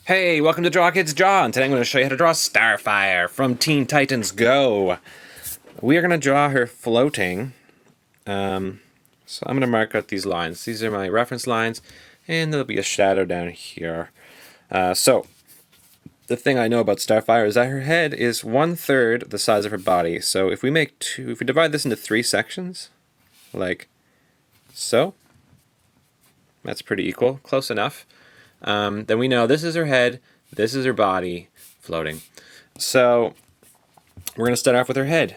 Hey, welcome to Draw Kids Draw, and today I'm going to show you how to draw Starfire from Teen Titans Go. We are going to draw her floating. So I'm going to mark out these lines. These are my reference lines, and there'll be a shadow down here. So the thing I know about Starfire is that her head is 1/3 the size of her body. So if we divide this into 3 sections, like so, that's pretty equal, close enough. Then we know this is her head, this is her body floating. So we're going to start off with her head.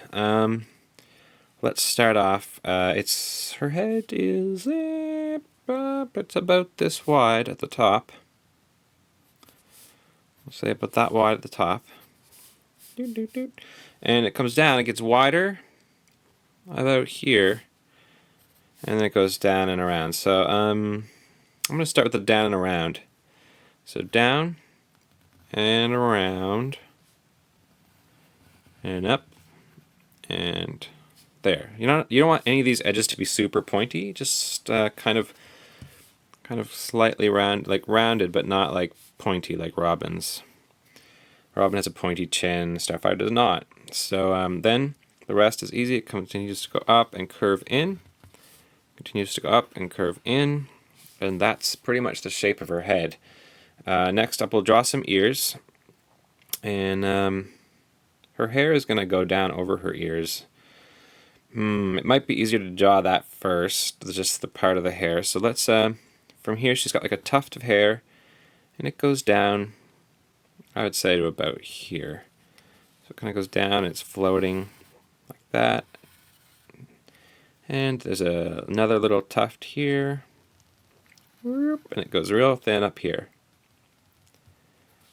Let's start off. Her head is it's about this wide at the top. We'll say about that wide at the top. And it comes down. It gets wider about here, and then it goes down and around. So I'm going to start with the down and around. So down and around and up and there. You don't want any of these edges to be super pointy. Just kind of slightly rounded, but not like pointy like Robin's. Robin has a pointy chin. Starfire does not. So then the rest is easy. It continues to go up and curve in. Continues to go up and curve in, and that's pretty much the shape of her head. Next up, we'll draw some ears, and her hair is going to go down over her ears. It might be easier to draw that first, just the part of the hair. So let's, from here, she's got like a tuft of hair, and it goes down, I would say, to about here. So it kind of goes down, and it's floating like that. And there's another little tuft here, and it goes real thin up here.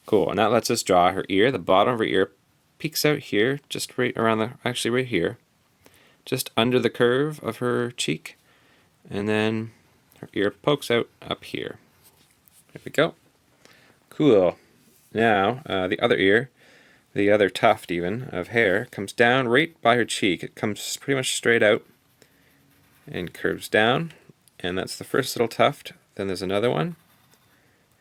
Cool, and that lets us draw her ear. The bottom of her ear peeks out here, just right around actually right here, just under the curve of her cheek, and then her ear pokes out up here. There we go. Cool. Now, the other ear, the other tuft even, of hair, comes down right by her cheek. It comes pretty much straight out and curves down, and that's the first little tuft. Then there's another one,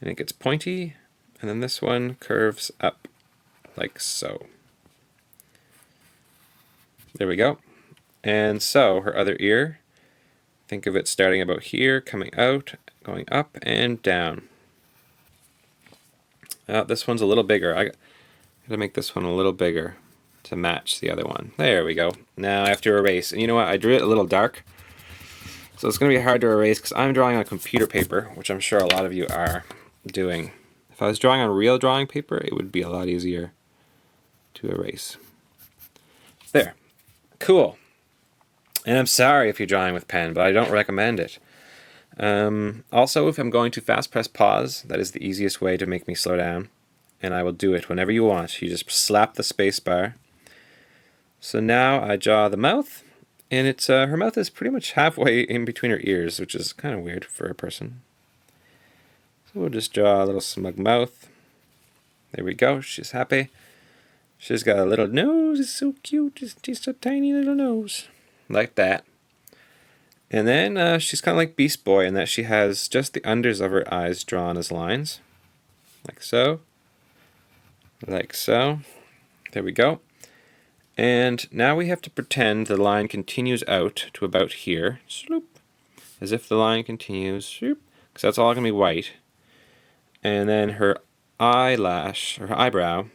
and it gets pointy, and then this one curves up like so. There we go. And so her other ear, think of it starting about here, coming out, going up and down. This one's a little bigger. I gotta make this one a little bigger to match the other one. There we go. Now I have to erase. And you know what? I drew it a little dark, so it's going to be hard to erase because I'm drawing on computer paper, which I'm sure a lot of you are doing. If I was drawing on real drawing paper, it would be a lot easier to erase. There. Cool. And I'm sorry if you're drawing with pen, but I don't recommend it. Also, if I'm going too fast, press pause. That is the easiest way to make me slow down. And I will do it whenever you want. You just slap the space bar. So now I draw the mouth. And it's her mouth is pretty much halfway in between her ears, which is kind of weird for a person. So we'll just draw a little smug mouth. There we go. She's happy. She's got a little nose. It's so cute. It's just a tiny little nose. Like that. And then she's kind of like Beast Boy in that she has just the unders of her eyes drawn as lines. Like so. Like so. There we go. And now we have to pretend the line continues out to about here. Sloop. As if the line continues. Sloop. Because that's all going to be white. And then her eyelash, or her eyebrow,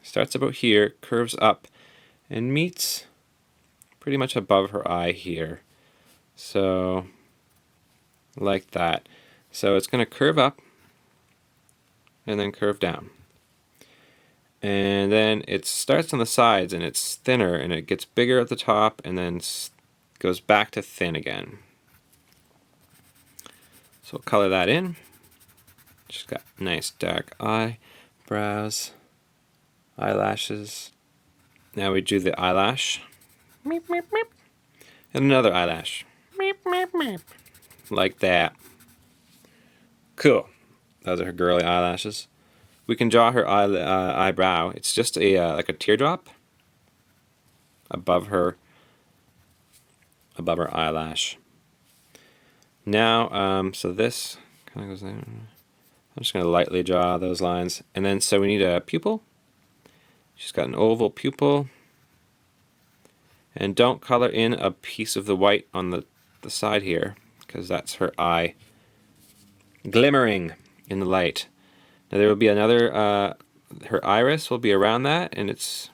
starts about here, curves up, and meets pretty much above her eye here. So, like that. So it's going to curve up, and then curve down. And then it starts on the sides, and it's thinner, and it gets bigger at the top, and then goes back to thin again. So we'll color that in. She's got nice dark eyebrows, eyelashes. Now we do the eyelash. Meep, meep, meep. And another eyelash. Meep, meep, meep. Like that. Cool. Those are her girly eyelashes. We can draw her eyebrow. It's just like a teardrop above her eyelash. Now, so this kind of goes there. I'm just going to lightly draw those lines. And then, so we need a pupil. She's got an oval pupil. And don't color in a piece of the white on the side here, because that's her eye glimmering in the light. Now there will be another, her iris will be around that, and it's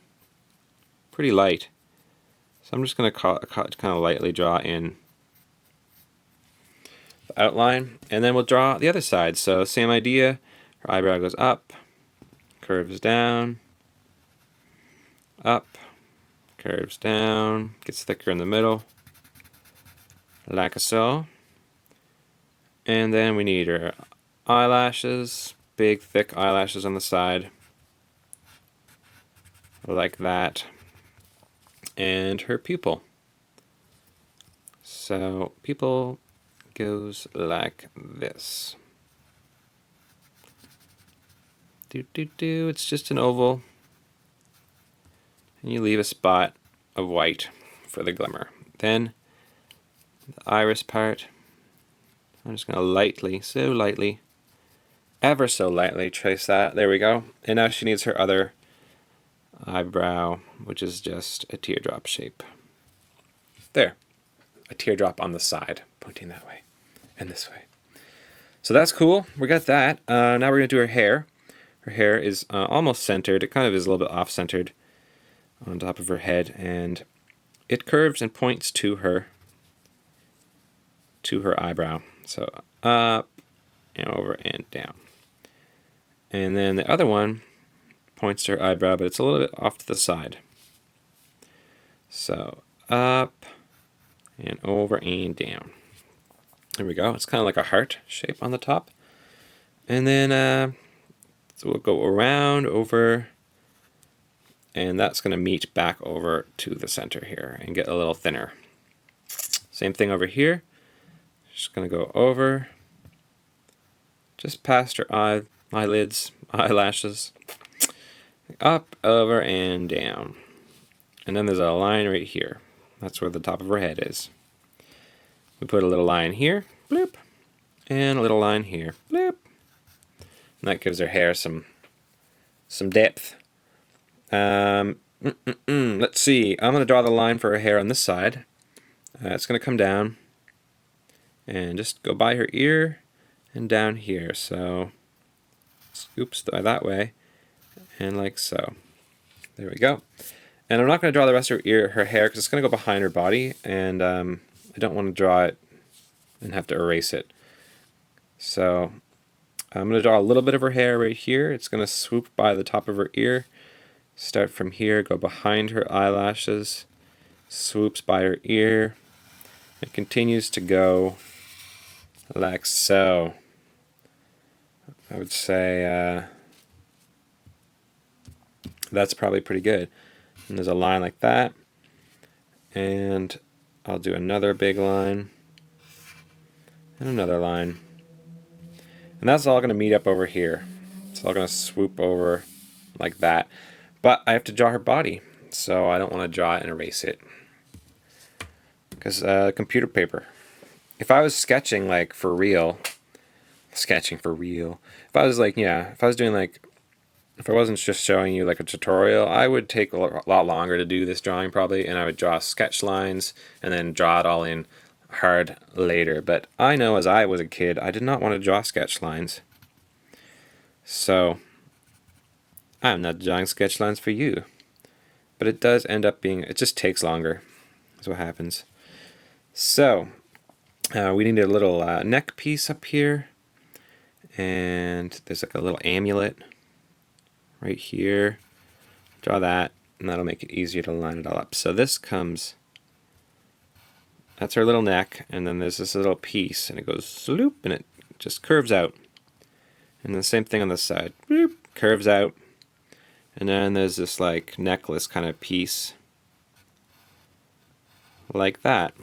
pretty light. So I'm just going to kind of lightly draw in the outline, and then we'll draw the other side. So same idea, her eyebrow goes up, curves down, up, curves down, gets thicker in the middle, like so. And then we need her eyelashes, big thick eyelashes on the side, like that, and her pupil. So pupil goes like this. It's just an oval, and you leave a spot of white for the glimmer. Then the iris part, I'm just going to lightly, so lightly, ever so lightly trace that. There we go. And now she needs her other eyebrow, which is just a teardrop shape. There. A teardrop on the side, pointing that way and this way. So that's cool. We got that. Now we're going to do her hair. Her hair is almost centered. It kind of is a little bit off-centered on top of her head, and it curves and points to her eyebrow. So up and over and down. And then the other one points to her eyebrow, but it's a little bit off to the side. So up and over and down. There we go. It's kind of like a heart shape on the top. And then so we'll go around, over, and that's going to meet back over to the center here and get a little thinner. Same thing over here. Just going to go over, just past her eyelids, eyelashes, up, over, and down. And then there's a line right here. That's where the top of her head is. We put a little line here, bloop, and a little line here, bloop. And that gives her hair some depth. Let's see. I'm going to draw the line for her hair on this side. It's going to come down and just go by her ear and down here. So scoops that way and like so. There we go. And I'm not going to draw the rest of her hair because it's going to go behind her body, and I don't want to draw it and have to erase it. So I'm going to draw a little bit of her hair right here. It's going to swoop by the top of her ear, start from here, go behind her eyelashes, swoops by her ear. It continues to go like so. I would say that's probably pretty good. And there's a line like that. And I'll do another big line. And another line. And that's all going to meet up over here. It's all going to swoop over like that. But I have to draw her body. So I don't want to draw it and erase it. Because computer paper. If I was sketching like for real. Sketching for real. If I was like, yeah, if I was doing like, if I wasn't just showing you like a tutorial, I would take a lot longer to do this drawing probably, and I would draw sketch lines and then draw it all in hard later. But I know as I was a kid, I did not want to draw sketch lines. So I'm not drawing sketch lines for you. But it does end up being, it just takes longer. That's what happens. So we need a little neck piece up here. And there's like a little amulet right here. Draw that, and that'll make it easier to line it all up. So this comes, that's her little neck, and then there's this little piece, and it goes sloop, and it just curves out. And the same thing on this side, bloop, curves out. And then there's this like necklace kind of piece, like that.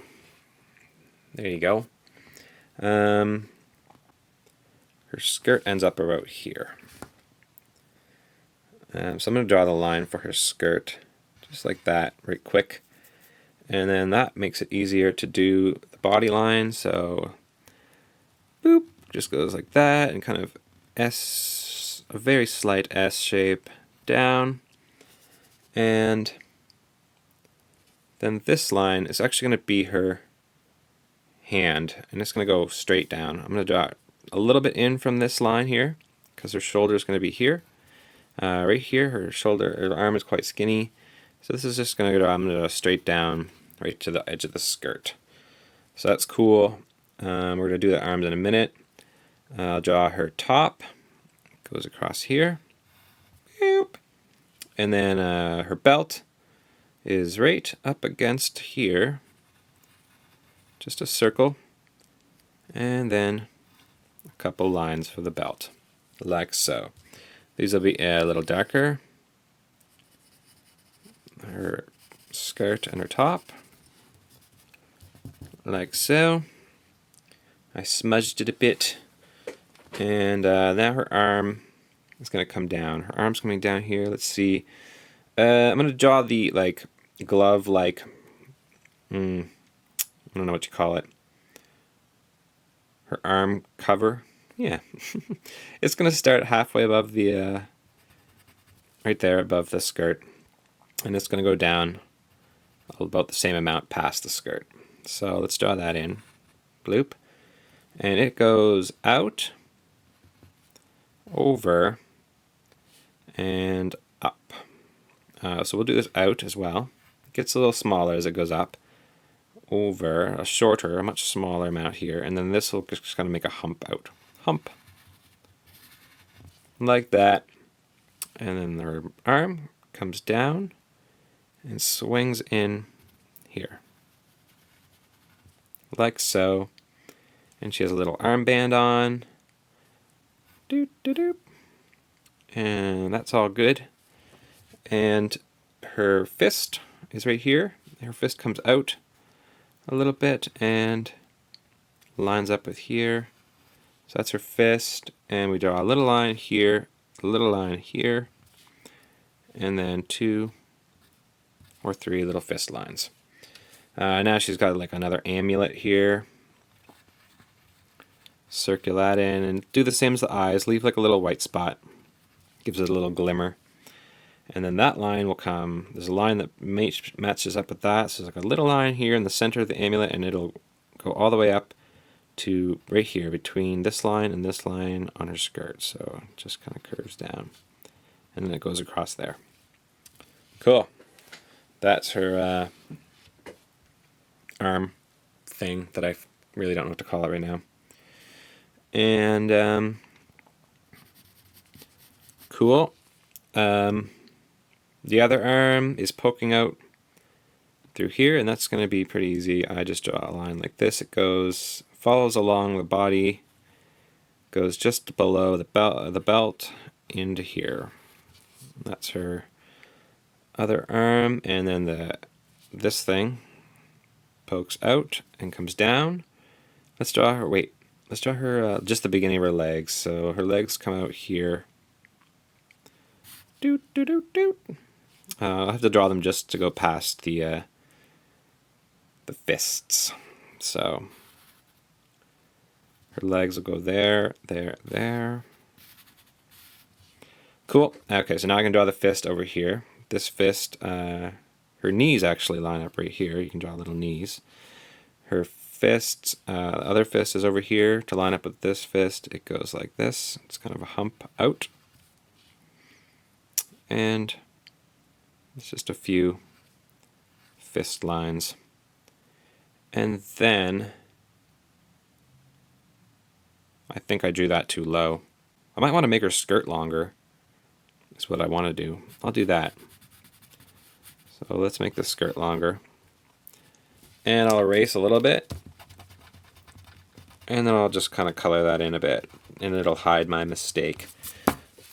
There you go. Her skirt ends up about here. So I'm going to draw the line for her skirt, just like that, right quick. And then that makes it easier to do the body line, so boop, just goes like that and kind of a very slight S shape down, and then this line is actually going to be her hand, and it's going to go straight down. I'm going to draw a little bit in from this line here, because her shoulder is going to be here. Right here, her arm is quite skinny, so this is just going to go, I'm going to draw straight down right to the edge of the skirt. So that's cool. We're going to do the arms in a minute. I'll draw her top, goes across here, and then her belt is right up against here, just a circle, and then a couple lines for the belt, like so. These will be a little darker. Her skirt and her top, like so. I smudged it a bit, and now her arm is going to come down. Her arm's coming down here. Let's see. I'm going to draw the like glove, like I don't know what you call it. Her arm cover. Yeah, it's going to start halfway above the right there above the skirt, and it's going to go down about the same amount past the skirt. So let's draw that in. Bloop. And it goes out, over, and up. So we'll do this out as well. It gets a little smaller as it goes up. Over, a shorter, a much smaller amount here, and then this will just kind of make a hump out. Hump. Like that. And then her arm comes down and swings in here. Like so. And she has a little armband on. Doop, doop, doop. And that's all good. And her fist is right here. Her fist comes out a little bit and lines up with here. So that's her fist, and we draw a little line here, a little line here, and then 2 or 3 little fist lines. Now she's got like another amulet here. Circle that in and do the same as the eyes. Leave like a little white spot. Gives it a little glimmer. And then that line will come. There's a line that matches up with that. So there's like a little line here in the center of the amulet, and it'll go all the way up to right here between this line and this line on her skirt. So it just kind of curves down. And then it goes across there. Cool. That's her arm thing that I really don't know what to call it right now. And cool. The other arm is poking out through here, and that's going to be pretty easy. I just draw a line like this. It goes, follows along the body, goes just below the belt into here. That's her other arm, and then this thing pokes out and comes down. Let's draw her. Wait, let's draw her just the beginning of her legs. So her legs come out here. Doot doot doot doot. I'll have to draw them just to go past the fists. So her legs will go there, there, there. Cool. Okay, so now I can draw the fist over here. This fist, her knees actually line up right here. You can draw little knees. Her fist, the other fist is over here to line up with this fist. It goes like this. It's kind of a hump out. And it's just a few fist lines. And then I think I drew that too low. I might want to make her skirt longer. That's what I want to do. I'll do that. So let's make the skirt longer. And I'll erase a little bit. And then I'll just kind of color that in a bit. And it'll hide my mistake.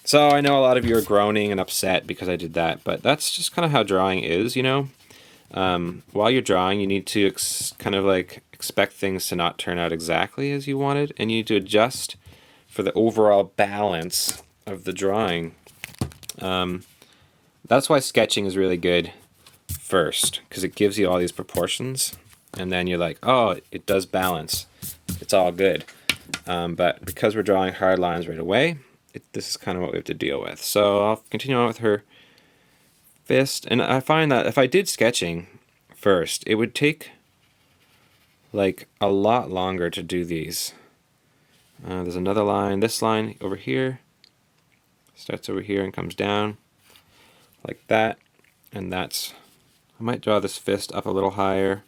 So I know a lot of you are groaning and upset because I did that, but that's just kind of how drawing is, you know. While you're drawing, you need to kind of like expect things to not turn out exactly as you wanted, and you need to adjust for the overall balance of the drawing. That's why sketching is really good first, because it gives you all these proportions, and then you're like, oh, it does balance. It's all good. But because we're drawing hard lines right away, this is kind of what we have to deal with. So I'll continue on with her fist, and I find that if I did sketching first, it would take like a lot longer to do these. There's another line, this line over here, starts over here and comes down like that, and that's, I might draw this fist up a little higher,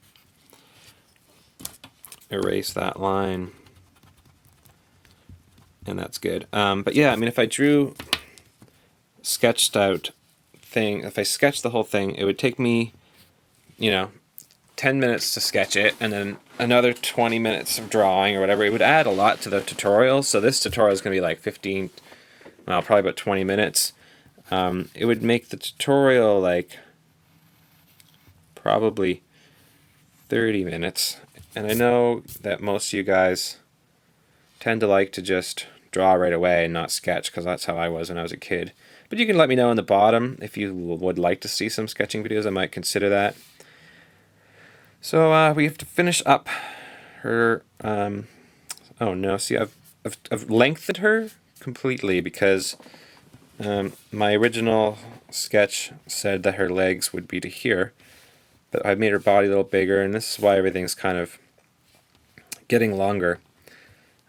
erase that line, and that's good. But yeah, I mean, if I drew sketched out thing, if I sketched the whole thing, it would take me, 10 minutes to sketch it, and then another 20 minutes of drawing or whatever. It would add a lot to the tutorial. So this tutorial is going to be like 15, well, probably about 20 minutes. It would make the tutorial like probably 30 minutes. And I know that most of you guys tend to like to just draw right away and not sketch, because that's how I was when I was a kid. But you can let me know in the bottom if you would like to see some sketching videos. I might consider that. So we have to finish up her. Oh no! See, I've lengthened her completely because my original sketch said that her legs would be to here, but I made her body a little bigger, and this is why everything's kind of getting longer.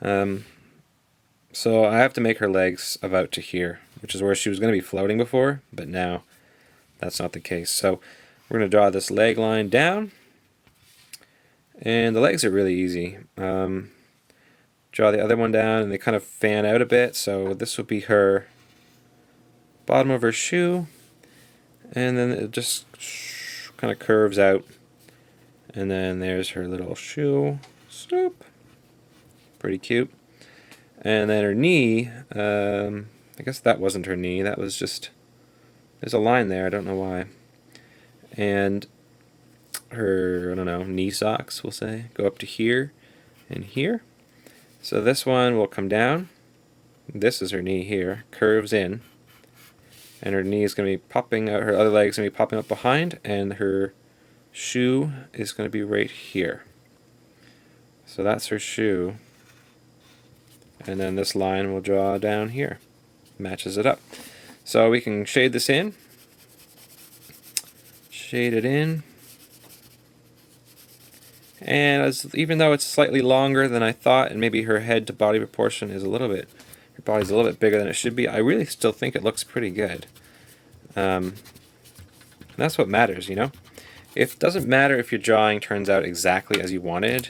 So I have to make her legs about to here, which is where she was going to be floating before, but now that's not the case. So we're going to draw this leg line down. And the legs are really easy. Draw the other one down, and they kind of fan out a bit. So this will be her bottom of her shoe, and then it just kind of curves out. And then there's her little shoe. Swoop. Pretty cute. And then her knee, I guess that wasn't her knee. That was just, there's a line there. I don't know why. And her, I don't know, knee socks, we'll say, go up to here and here. So this one will come down. This is her knee here, curves in, and her knee is going to be popping out, her other leg is going to be popping up behind, and her shoe is going to be right here. So that's her shoe, and then this line will draw down here, matches it up. So we can shade this in, shade it in. And even though it's slightly longer than I thought, and maybe her head to body proportion is a little bit, her body's a little bit bigger than it should be, I really still think it looks pretty good. And that's what matters, It doesn't matter if your drawing turns out exactly as you wanted,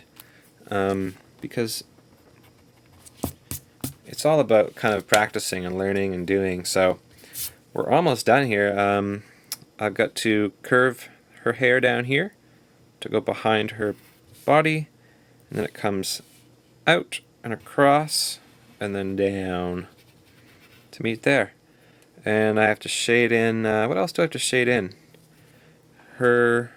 because it's all about kind of practicing and learning and doing. So we're almost done here. I've got to curve her hair down here to go behind her body, and then it comes out and across and then down to meet there. And I have to shade in, what else do I have to shade in? Her,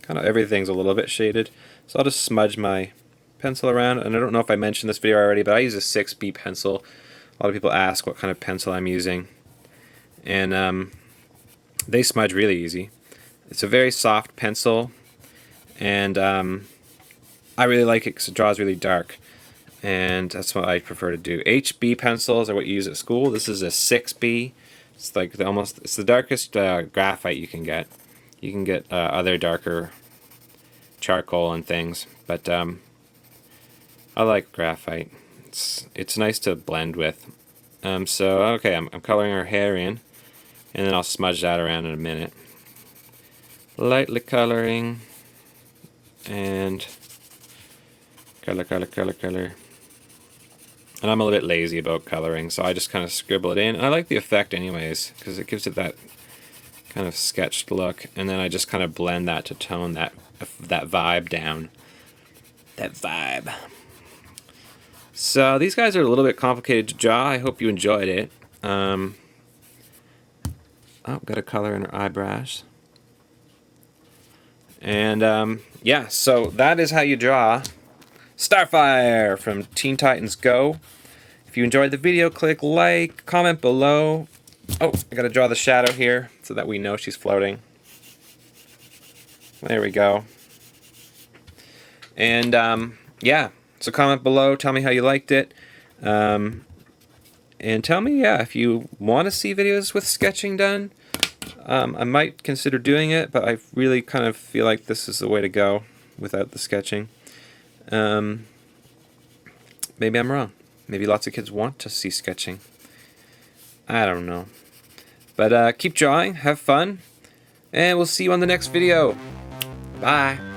kind of everything's a little bit shaded, so I'll just smudge my pencil around. And I don't know if I mentioned this video already, but I use a 6B pencil. A lot of people ask what kind of pencil I'm using, and they smudge really easy. It's a very soft pencil, and I really like it because it draws really dark, and that's what I prefer to do. HB pencils are what you use at school. This is a 6B. It's like it's the darkest graphite you can get. You can get other darker charcoal and things, but I like graphite. It's nice to blend with. So okay, I'm coloring her hair in, and then I'll smudge that around in a minute. Lightly coloring, and color. And I'm a little bit lazy about coloring, so I just kind of scribble it in. I like the effect anyways, because it gives it that kind of sketched look, and then I just kind of blend that to tone that vibe down. That vibe. So these guys are a little bit complicated to draw. I hope you enjoyed it. Oh, got a color in her eyebrows. And yeah, so that is how you draw Starfire from Teen Titans Go. If you enjoyed the video, click like, comment below. Oh, I gotta draw the shadow here so that we know she's floating. There we go. And yeah, so comment below, tell me how you liked it. And tell me, yeah, if you want to see videos with sketching done. I might consider doing it, but I really kind of feel like this is the way to go without the sketching. Maybe I'm wrong. Maybe lots of kids want to see sketching. I don't know. But keep drawing, have fun, and we'll see you on the next video. Bye.